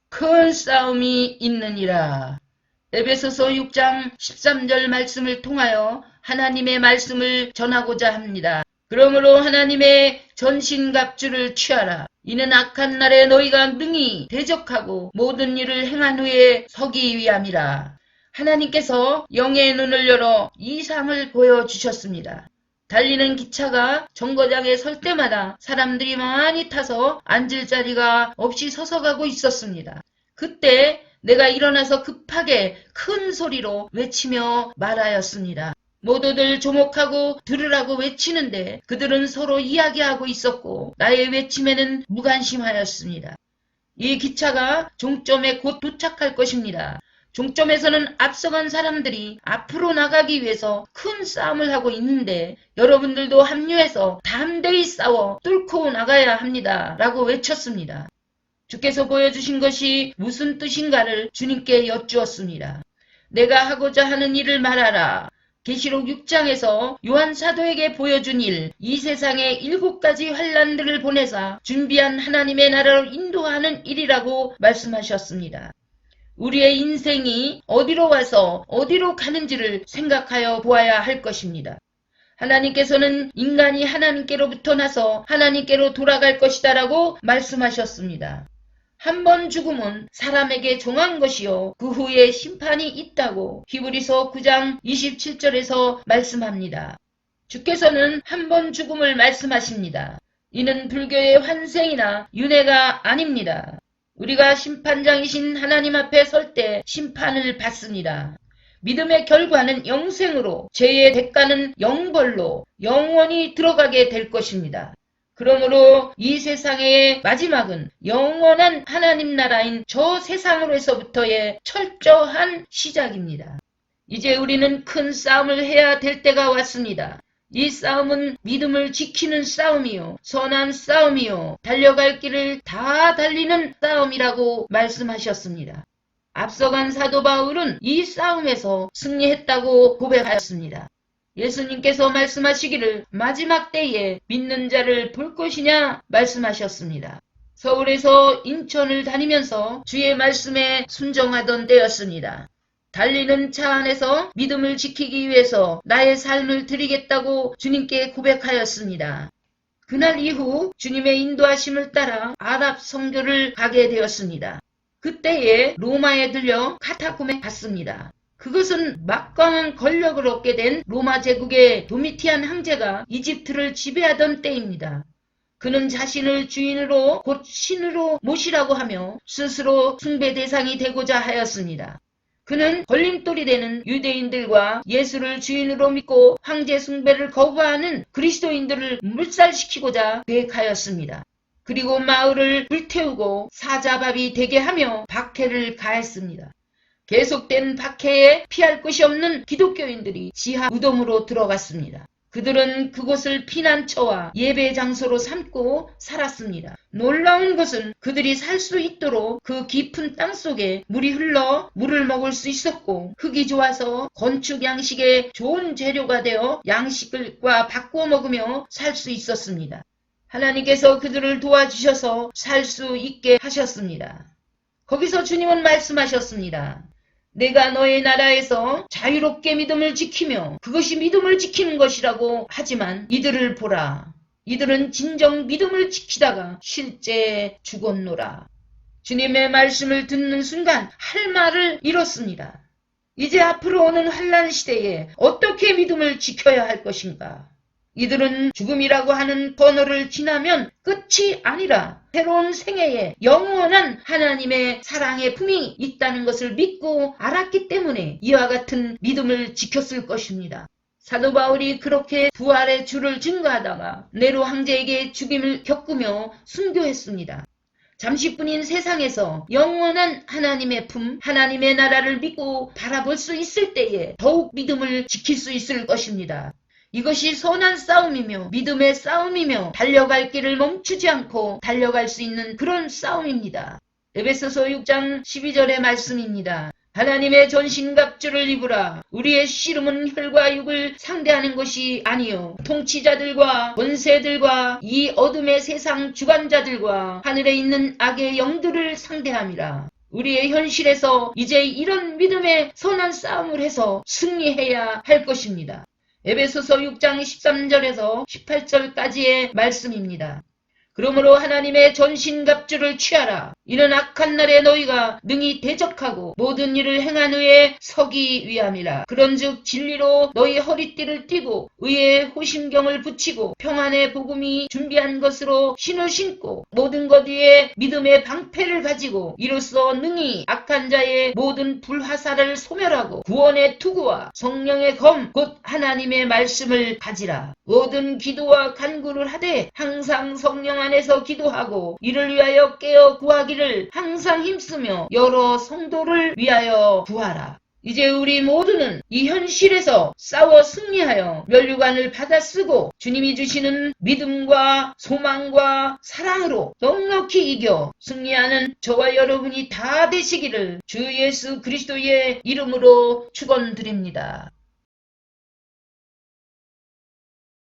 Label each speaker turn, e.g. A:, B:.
A: 큰 싸움이 있느니라. 에베소서 6장 13절 말씀을 통하여 하나님의 말씀을 전하고자 합니다. 그러므로 하나님의 전신갑주를 취하라. 이는 악한 날에 너희가 능히 대적하고 모든 일을 행한 후에 서기 위함이라. 하나님께서 영의 눈을 열어 이상을 보여주셨습니다. 달리는 기차가 정거장에 설 때마다 사람들이 많이 타서 앉을 자리가 없이 서서 가고 있었습니다. 그때 내가 일어나서 급하게 큰 소리로 외치며 말하였습니다. 모두들 조목하고 들으라고 외치는데 그들은 서로 이야기하고 있었고 나의 외침에는 무관심하였습니다. 이 기차가 종점에 곧 도착할 것입니다. 종점에서는 앞서간 사람들이 앞으로 나가기 위해서 큰 싸움을 하고 있는데 여러분들도 합류해서 담대히 싸워 뚫고 나가야 합니다. 라고 외쳤습니다. 주께서 보여주신 것이 무슨 뜻인가를 주님께 여쭈었습니다. 내가 하고자 하는 일을 말하라. 계시록 6장에서 요한 사도에게 보여준 일, 이 세상에 7가지 환난들을 보내사 준비한 하나님의 나라로 인도하는 일이라고 말씀하셨습니다. 우리의 인생이 어디로 와서 어디로 가는지를 생각하여 보아야 할 것입니다. 하나님께서는 인간이 하나님께로부터 나서 하나님께로 돌아갈 것이다 라고 말씀하셨습니다. 한 번 죽음은 사람에게 정한 것이요 그 후에 심판이 있다고 히브리서 9장 27절에서 말씀합니다. 주께서는 한 번 죽음을 말씀하십니다. 이는 불교의 환생이나 윤회가 아닙니다. 우리가 심판장이신 하나님 앞에 설 때 심판을 받습니다. 믿음의 결과는 영생으로, 죄의 대가는 영벌로 영원히 들어가게 될 것입니다. 그러므로 이 세상의 마지막은 영원한 하나님 나라인 저 세상으로서부터의 철저한 시작입니다. 이제 우리는 큰 싸움을 해야 될 때가 왔습니다. 이 싸움은 믿음을 지키는 싸움이요, 선한 싸움이요, 달려갈 길을 다 달리는 싸움이라고 말씀하셨습니다. 앞서간 사도 바울은 이 싸움에서 승리했다고 고백하였습니다. 예수님께서 말씀하시기를 마지막 때에 믿는 자를 볼 것이냐 말씀하셨습니다. 서울에서 인천을 다니면서 주의 말씀에 순종하던 때였습니다. 달리는 차 안에서 믿음을 지키기 위해서 나의 삶을 드리겠다고 주님께 고백하였습니다. 그날 이후 주님의 인도하심을 따라 아랍 선교를 가게 되었습니다. 그때에 로마에 들려 카타콤에 갔습니다. 그것은 막강한 권력을 얻게 된 로마 제국의 도미티안 황제가 이집트를 지배하던 때입니다. 그는 자신을 주인으로 곧 신으로 모시라고 하며 스스로 숭배 대상이 되고자 하였습니다. 그는 걸림돌이 되는 유대인들과 예수를 주인으로 믿고 황제 숭배를 거부하는 그리스도인들을 물살시키고자 계획하였습니다. 그리고 마을을 불태우고 사자밥이 되게 하며 박해를 가했습니다. 계속된 박해에 피할 곳이 없는 기독교인들이 지하 무덤으로 들어갔습니다. 그들은 그곳을 피난처와 예배 장소로 삼고 살았습니다. 놀라운 것은 그들이 살 수 있도록 그 깊은 땅 속에 물이 흘러 물을 먹을 수 있었고 흙이 좋아서 건축 양식의 좋은 재료가 되어 양식과 바꾸어 먹으며 살 수 있었습니다. 하나님께서 그들을 도와주셔서 살 수 있게 하셨습니다. 거기서 주님은 말씀하셨습니다. 내가 너의 나라에서 자유롭게 믿음을 지키며 그것이 믿음을 지키는 것이라고 하지만 이들을 보라. 이들은 진정 믿음을 지키다가 실제 죽었노라. 주님의 말씀을 듣는 순간 할 말을 잃었습니다. 이제 앞으로 오는 환난 시대에 어떻게 믿음을 지켜야 할 것인가? 이들은 죽음이라고 하는 터널을 지나면 끝이 아니라 새로운 생애에 영원한 하나님의 사랑의 품이 있다는 것을 믿고 알았기 때문에 이와 같은 믿음을 지켰을 것입니다. 사도 바울이 그렇게 부활의 주를 증거하다가 네로 황제에게 죽임을 겪으며 순교했습니다. 잠시뿐인 세상에서 영원한 하나님의 품, 하나님의 나라를 믿고 바라볼 수 있을 때에 더욱 믿음을 지킬 수 있을 것입니다. 이것이 선한 싸움이며 믿음의 싸움이며 달려갈 길을 멈추지 않고 달려갈 수 있는 그런 싸움입니다. 에베소서 6장 12절의 말씀입니다. 하나님의 전신갑주를 입으라. 우리의 씨름은 혈과 육을 상대하는 것이 아니요 통치자들과 권세들과 이 어둠의 세상 주관자들과 하늘에 있는 악의 영들을 상대함이라. 우리의 현실에서 이제 이런 믿음의 선한 싸움을 해서 승리해야 할 것입니다. 에베소서 6장 13절에서 18절까지의 말씀입니다. 그러므로 하나님의 전신갑주를 취하라. 이는 악한 날에 너희가 능히 대적하고 모든 일을 행한 후에 서기 위함이라. 그런즉 진리로 너희 허리띠를 띠고 의의 호심경을 붙이고 평안의 복음이 준비한 것으로 신을 신고 모든 것 위에 믿음의 방패를 가지고 이로써 능히 악한 자의 모든 불화살을 소멸하고 구원의 투구와 성령의 검 곧 하나님의 말씀을 가지라. 모든 기도와 간구를 하되 항상 성령 안에서 기도하고 이를 위하여 깨어 구하기를 항상 힘쓰며 여러 성도를 위하여 구하라. 이제 우리 모두는 이 현실에서 싸워 승리하여 면류관을 받아 쓰고 주님이 주시는 믿음과 소망과 사랑으로 넉넉히 이겨 승리하는 저와 여러분이 다 되시기를 주 예수 그리스도의 이름으로 축원드립니다.